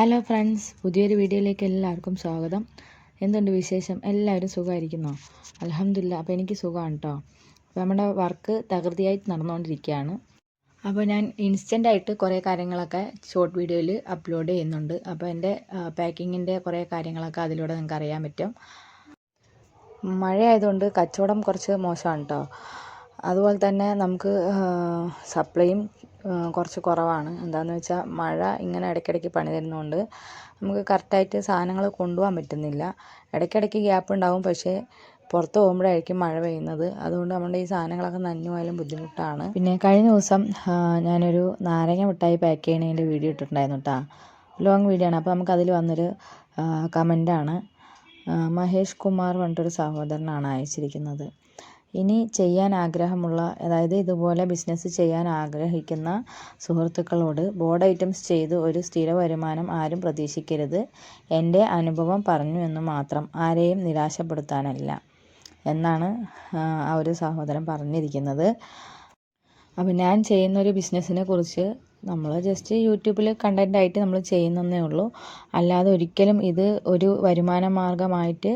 Hello friends, പുതിയൊരു വീഡിയോയിലേക്ക് എല്ലാവർക്കും സ്വാഗതം. എന്തുണ്ട് വിശേഷം? എല്ലാവരും സുഖമായിരിക്കുന്നോ? അൽഹംദുലില്ലാ. അപ്പോൾ എനിക്ക് സുഖമാണ് കേട്ടോ. അപ്പോൾ നമ്മുടെ വർക്ക് തകൃതിയായിട്ട് നടന്നുകൊണ്ടിരിക്കുകയാണ്. അപ്പോൾ ഞാൻ ഇൻസ്റ്റൻ്റായിട്ട് കുറേ കാര്യങ്ങളൊക്കെ ഷോർട്ട് വീഡിയോയിൽ അപ്ലോഡ് ചെയ്യുന്നുണ്ട്. അപ്പോൾ എൻ്റെ പാക്കിങ്ങിൻ്റെ കുറേ കാര്യങ്ങളൊക്കെ അതിലൂടെ നിങ്ങൾക്ക് അറിയാൻ പറ്റും. മഴയായതുകൊണ്ട് കച്ചവടം കുറച്ച് മോശമാണ് കേട്ടോ. അതുപോലെ തന്നെ നമുക്ക് സപ്ലൈയും കുറച്ച് കുറവാണ്. എന്താണെന്ന് വെച്ചാൽ മഴ ഇങ്ങനെ ഇടയ്ക്കിടയ്ക്ക് പണി തരുന്നതുകൊണ്ട് നമുക്ക് കറക്റ്റായിട്ട് സാധനങ്ങൾ കൊണ്ടുപോകാൻ പറ്റുന്നില്ല. ഇടയ്ക്കിടയ്ക്ക് ഗ്യാപ്പ് ഉണ്ടാവും, പക്ഷേ പുറത്ത് പോകുമ്പോഴായിരിക്കും മഴ പെയ്യുന്നത്. അതുകൊണ്ട് നമ്മുടെ ഈ സാധനങ്ങളൊക്കെ നനഞ്ഞു പോയാലും ബുദ്ധിമുട്ടാണ്. പിന്നെ കഴിഞ്ഞ ദിവസം ഞാനൊരു നാരങ്ങ മിഠായി പാക്ക് ചെയ്യണതിൻ്റെ വീഡിയോ ഇട്ടിട്ടുണ്ടായിരുന്നു കേട്ടോ. ലോങ് വീഡിയോ ആണ്. അപ്പോൾ നമുക്ക് അതിൽ വന്നൊരു കമൻറ്റാണ്. മഹേഷ് കുമാർ പറഞ്ഞിട്ടൊരു സഹോദരനാണ് അയച്ചിരിക്കുന്നത്. ഇനി ചെയ്യാൻ ആഗ്രഹമുള്ള, അതായത് ഇതുപോലെ ബിസിനസ് ചെയ്യാൻ ആഗ്രഹിക്കുന്ന സുഹൃത്തുക്കളോട് ബോർഡ് ഐറ്റംസ് ചെയ്ത് ഒരു സ്ഥിര വരുമാനം ആരും പ്രതീക്ഷിക്കരുത്. എൻ്റെ അനുഭവം പറഞ്ഞു എന്ന് മാത്രം, ആരെയും നിരാശപ്പെടുത്താനല്ല എന്നാണ് ആ ഒരു സഹോദരൻ പറഞ്ഞിരിക്കുന്നത്. അപ്പോൾ ഞാൻ ചെയ്യുന്നൊരു ബിസിനസ്സിനെ കുറിച്ച് നമ്മൾ ജസ്റ്റ് യൂട്യൂബിൽ കണ്ടൻ്റായിട്ട് നമ്മൾ ചെയ്യുന്നതേ ഉള്ളൂ. അല്ലാതെ ഒരിക്കലും ഇത് ഒരു വരുമാന മാർഗമായിട്ട്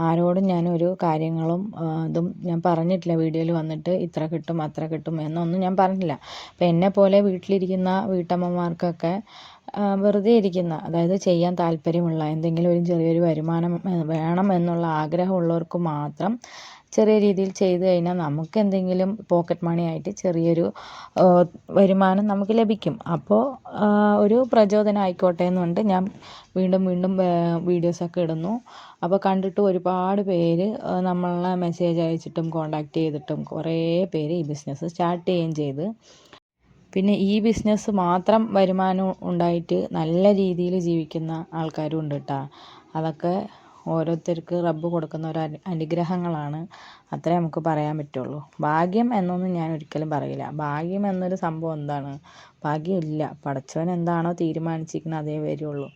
ആരോടും ഞാനൊരു കാര്യങ്ങളും ഇതും ഞാൻ പറഞ്ഞിട്ടില്ല. വീഡിയോയിൽ വന്നിട്ട് ഇത്ര കിട്ടും അത്ര കിട്ടും എന്നൊന്നും ഞാൻ പറഞ്ഞില്ല. അപ്പോൾ എന്നെപ്പോലെ വീട്ടിലിരിക്കുന്ന വീട്ടമ്മമാർക്കൊക്കെ വെറുതെ ഇരിക്കുന്ന, അതായത് ചെയ്യാൻ താല്പര്യമുള്ള, എന്തെങ്കിലും ഒരു ചെറിയൊരു വരുമാനം വേണം എന്നുള്ള ആഗ്രഹമുള്ളവർക്ക് മാത്രം ചെറിയ രീതിയിൽ ചെയ്തു കഴിഞ്ഞാൽ നമുക്ക് എന്തെങ്കിലും പോക്കറ്റ് മണി ആയിട്ട് ചെറിയൊരു വരുമാനം നമുക്ക് ലഭിക്കും. അപ്പോൾ ഒരു പ്രചോദനം ആയിക്കോട്ടെ എന്നുകൊണ്ട് ഞാൻ വീണ്ടും വീഡിയോസൊക്കെ ഇടുന്നു. അപ്പോൾ കണ്ടിട്ട് ഒരുപാട് പേര് നമ്മളെ മെസ്സേജ് അയച്ചിട്ടും കോണ്ടാക്ട് ചെയ്തിട്ടും കുറേ പേര് ഈ ബിസിനസ് സ്റ്റാർട്ട് ചെയ്യുകയും ചെയ്ത്. പിന്നെ ഈ ബിസിനസ് മാത്രം വരുമാനം ഉണ്ടായിട്ട് നല്ല രീതിയിൽ ജീവിക്കുന്ന ആൾക്കാരും ഉണ്ട് കേട്ടോ. അതൊക്കെ ഓരോരുത്തർക്ക് റബ്ബ് കൊടുക്കുന്ന ഒരു അനുഗ്രഹങ്ങളാണ്. അത്രേ നമുക്ക് പറയാൻ പറ്റുള്ളൂ. ഭാഗ്യം എന്നൊന്നും ഞാൻ ഒരിക്കലും പറയില്ല. ഭാഗ്യം എന്നൊരു സംഭവം എന്താണ്? ഭാഗ്യമില്ല. പടച്ചവൻ എന്താണോ തീരുമാനിച്ചിരിക്കുന്നത് അതേ വരുള്ളൂ.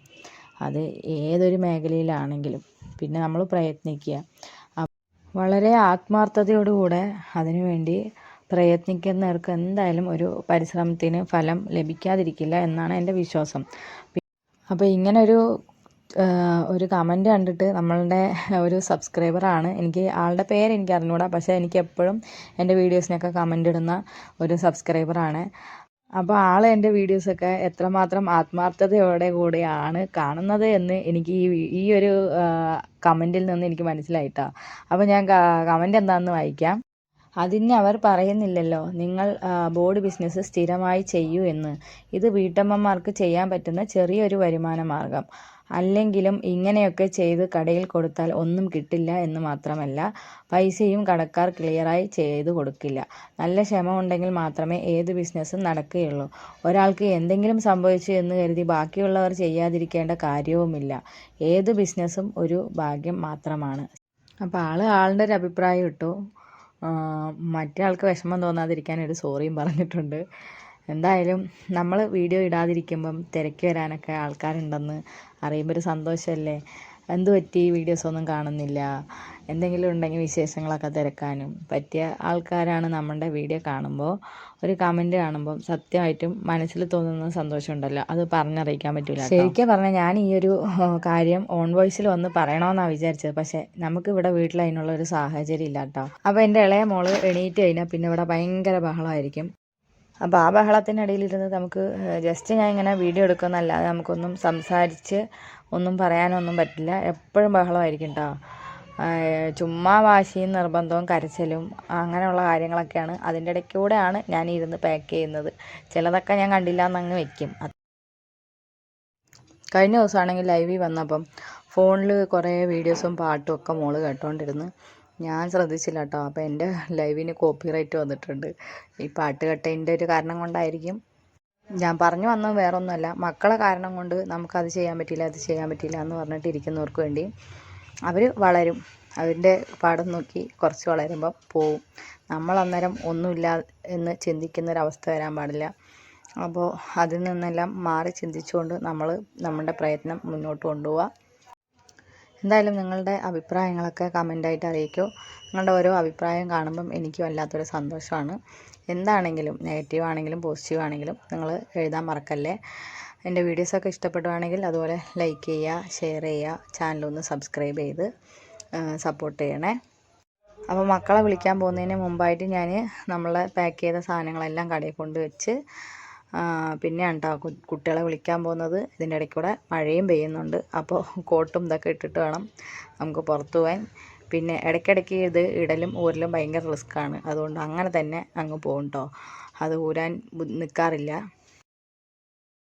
അത് ഏതൊരു മേഖലയിലാണെങ്കിലും. പിന്നെ നമ്മൾ പ്രയത്നിക്കുക, വളരെ ആത്മാർത്ഥതയോടുകൂടെ അതിനുവേണ്ടി പ്രയത്നിക്കുന്നവർക്ക് എന്തായാലും ഒരു പരിശ്രമത്തിന് ഫലം ലഭിക്കാതിരിക്കില്ല എന്നാണ് എൻ്റെ വിശ്വാസം. അപ്പോൾ ഇങ്ങനൊരു കമൻറ്റ് കണ്ടിട്ട് നമ്മളുടെ ഒരു സബ്സ്ക്രൈബറാണ്, എനിക്ക് ആളുടെ പേര് എനിക്ക് അറിഞ്ഞുകൂടാ, പക്ഷേ എനിക്ക് എപ്പോഴും എൻ്റെ വീഡിയോസിനൊക്കെ കമൻ്റ് ഇടുന്ന ഒരു സബ്സ്ക്രൈബറാണ്. അപ്പോൾ ആൾ എൻ്റെ വീഡിയോസൊക്കെ എത്രമാത്രം ആത്മാർത്ഥതയോടെ കൂടിയാണ് കാണുന്നത് എന്ന് എനിക്ക് ഈ ഒരു കമൻറ്റിൽ നിന്ന് എനിക്ക് മനസ്സിലായിട്ടോ. അപ്പോൾ ഞാൻ കമൻറ്റ് എന്താണെന്ന് വായിക്കാം. അതിന് അവർ പറയുന്നില്ലല്ലോ നിങ്ങൾ ബോർഡ് ബിസിനസ് സ്ഥിരമായി ചെയ്യൂ എന്ന്. ഇത് വീട്ടമ്മമാർക്ക് ചെയ്യാൻ പറ്റുന്ന ചെറിയൊരു വരുമാന മാർഗം. അല്ലെങ്കിലും ഇങ്ങനെയൊക്കെ ചെയ്ത് കടയിൽ കൊടുത്താൽ ഒന്നും കിട്ടില്ല എന്ന് മാത്രമല്ല, പൈസയും കടക്കാർ ക്ലിയറായി ചെയ്തു കൊടുക്കില്ല. നല്ല ക്ഷമ ഉണ്ടെങ്കിൽ മാത്രമേ ഏത് ബിസിനസ്സും നടക്കുകയുള്ളൂ. ഒരാൾക്ക് എന്തെങ്കിലും സംഭവിച്ചു എന്ന് കരുതി ബാക്കിയുള്ളവർ ചെയ്യാതിരിക്കേണ്ട കാര്യവുമില്ല. ഏത് ബിസിനസ്സും ഒരു ഭാഗ്യം മാത്രമാണ്. അപ്പോൾ ആളുടെ ഒരു അഭിപ്രായം ഇട്ടു. മറ്റേ ആൾക്ക് വിഷമം തോന്നാതിരിക്കാൻ ഒരു സോറിയും പറഞ്ഞിട്ടുണ്ട്. എന്തായാലും നമ്മൾ വീഡിയോ ഇടാതിരിക്കുമ്പം തിരക്കി വരാനൊക്കെ ആൾക്കാരുണ്ടെന്ന് അറിയുമ്പോൾ ഒരു സന്തോഷമല്ലേ. എന്ത് പറ്റി വീഡിയോസൊന്നും കാണുന്നില്ല, എന്തെങ്കിലും ഉണ്ടെങ്കിൽ വിശേഷങ്ങളൊക്കെ തിരക്കാനും പറ്റിയ ആൾക്കാരാണ് നമ്മുടെ വീഡിയോ കാണുമ്പോൾ. ഒരു കമൻറ്റ് കാണുമ്പോൾ സത്യമായിട്ടും മനസ്സിൽ തോന്നുന്ന സന്തോഷമുണ്ടല്ലോ, അത് പറഞ്ഞറിയിക്കാൻ പറ്റില്ല. ശരിക്കും പറഞ്ഞാൽ ഞാൻ ഈ ഒരു കാര്യം ഓൺ വോയിസിൽ വന്ന് പറയണമെന്നാണ് വിചാരിച്ചത്. പക്ഷേ നമുക്കിവിടെ വീട്ടിൽ അതിനുള്ള ഒരു സാഹചര്യം ഇല്ല കേട്ടോ. അപ്പോൾ എൻ്റെ ഇളയ മോള് എണീറ്റ് കഴിഞ്ഞാൽ പിന്നെ ഇവിടെ ഭയങ്കര ബഹളമായിരിക്കും. അപ്പോൾ ആ ബഹളത്തിനിടയിലിരുന്ന് നമുക്ക് ജസ്റ്റ് ഞാൻ ഇങ്ങനെ വീഡിയോ എടുക്കുന്നതല്ലാതെ നമുക്കൊന്നും സംസാരിച്ച് ഒന്നും പറയാനൊന്നും പറ്റില്ല. എപ്പോഴും ബഹളമായിരിക്കും കേട്ടോ. ചുമ്മാ വാശിയും നിർബന്ധവും കരച്ചിലും അങ്ങനെയുള്ള കാര്യങ്ങളൊക്കെയാണ്. അതിൻ്റെ ഇടയ്ക്കൂടെയാണ് ഞാൻ ഇരുന്ന് പാക്ക് ചെയ്യുന്നത്. ചിലതൊക്കെ ഞാൻ കണ്ടില്ല എന്നങ്ങ് വെക്കും. കഴിഞ്ഞ ദിവസമാണെങ്കിൽ ലൈവിൽ വന്നപ്പം ഫോണിൽ കുറേ വീഡിയോസും പാട്ടും ഒക്കെ മോള് കേട്ടോണ്ടിരുന്ന്. ഞാൻ ശ്രദ്ധിച്ചില്ല കേട്ടോ. അപ്പോൾ എൻ്റെ ലൈവിന് കോപ്പിറൈറ്റ് വന്നിട്ടുണ്ട്. ഈ പാട്ട് കേട്ടതിൻ്റെ ഒരു കാരണം കൊണ്ടായിരിക്കും. ഞാൻ പറഞ്ഞു വന്നത് വേറൊന്നുമല്ല, മക്കളെ കാരണം കൊണ്ട് നമുക്കത് ചെയ്യാൻ പറ്റില്ല ഇത് ചെയ്യാൻ പറ്റില്ല എന്ന് പറഞ്ഞിട്ട് ഇരിക്കുന്നവർക്ക് വേണ്ടി. അവർ വളരും, അവരുടെ പാഠം നോക്കി കുറച്ച് വളരുമ്പം പോവും. നമ്മൾ അന്നേരം ഒന്നുമില്ല എന്ന് ചിന്തിക്കുന്നൊരവസ്ഥ വരാൻ പാടില്ല. അപ്പോൾ അതിൽ നിന്നെല്ലാം മാറി ചിന്തിച്ചുകൊണ്ട് നമ്മൾ നമ്മുടെ പ്രയത്നം മുന്നോട്ട് കൊണ്ടുപോവുക. എന്തായാലും നിങ്ങളുടെ അഭിപ്രായങ്ങളൊക്കെ കമൻ്റായിട്ട് അറിയിക്കൂ. നിങ്ങളുടെ ഓരോ അഭിപ്രായം കാണുമ്പം എനിക്ക് വല്ലാത്തൊരു സന്തോഷമാണ്. എന്താണെങ്കിലും നെഗറ്റീവ് ആണെങ്കിലും പോസിറ്റീവ് ആണെങ്കിലും നിങ്ങൾ എഴുതാൻ മറക്കല്ലേ. എൻ്റെ വീഡിയോസൊക്കെ ഇഷ്ടപ്പെടുവാണെങ്കിൽ അതുപോലെ ലൈക്ക് ചെയ്യുക, ഷെയർ ചെയ്യുക, ചാനലൊന്ന് സബ്സ്ക്രൈബ് ചെയ്ത് സപ്പോർട്ട് ചെയ്യണേ. അപ്പോൾ മക്കളെ വിളിക്കാൻ പോകുന്നതിന് മുമ്പായിട്ട് ഞാൻ നമ്മളെ പാക്ക് ചെയ്ത സാധനങ്ങളെല്ലാം കടയിൽ കൊണ്ട് വെച്ച് പിന്നെയാണ് കേട്ടോ കുട്ടികളെ വിളിക്കാൻ പോകുന്നത്. ഇതിൻ്റെ ഇടയ്ക്ക് കൂടെ മഴയും പെയ്യുന്നുണ്ട്. അപ്പോൾ കോട്ടും ഇതൊക്കെ ഇട്ടിട്ട് വേണം നമുക്ക് പുറത്ത് പോകാൻ. പിന്നെ ഇടയ്ക്കിടയ്ക്ക് ഇത് ഇടലും ഊരലും ഭയങ്കര റിസ്ക്കാണ്. അതുകൊണ്ട് അങ്ങനെ തന്നെ അങ്ങ് പോകും കേട്ടോ. അത് ഊരാൻ നിൽക്കാറില്ല.